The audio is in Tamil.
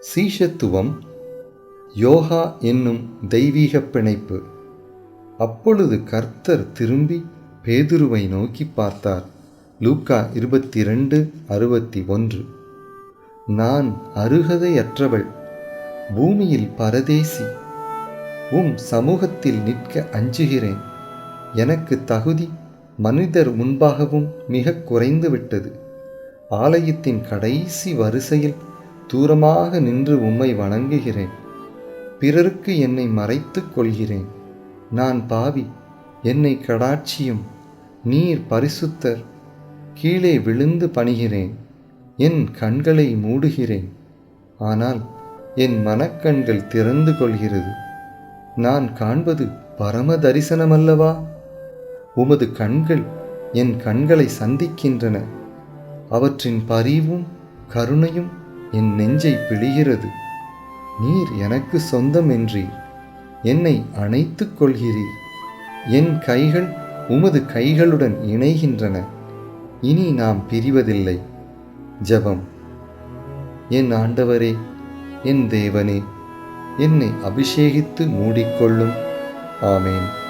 சீஷத்துவம் யோகா என்னும் தெய்வீக பிணைப்பு. அப்பொழுது கர்த்தர் திரும்பி பேதுருவை நோக்கி பார்த்தார். லூக்கா 22:61. நான் அருகதையற்றவள், பூமியில் பரதேசி, உம் சமூகத்தில் நிற்க அஞ்சுகிறேன். எனக்கு தகுதி மனிதர் முன்பாகவும் மிக குறைந்துவிட்டது. ஆலயத்தின் கடைசி வரிசையில் தூரமாக நின்று உம்மை வணங்குகிறேன். பிறருக்கு என்னை மறைத்துக் கொள்கிறேன். நான் பாவி, என்னை கடாட்சியும். நீர் பரிசுத்தர். கீழே விழுந்து பணிகிறேன். என் கண்களை மூடுகிறேன். ஆனால் என் மனக்கண்கள் திறந்து கொள்கிறது. நான் காண்பது பரம தரிசனமல்லவா? உமது கண்கள் என் கண்களை சந்திக்கின்றன. அவற்றின் பரிவும் கருணையும் என் நெஞ்சை பிழிகிறது. நீர் எனக்கு சொந்தம் என்றீர். என்னை அணைத்துக் கொள்கிறீர். என் கைகள் உமது கைகளுடன் இணைகின்றன. இனி நாம் பிரிவதில்லை. ஜெபம். என் ஆண்டவரே, என் தேவனே, என்னை அபிஷேகித்து மூடிக்கொள்ளும். ஆமேன்.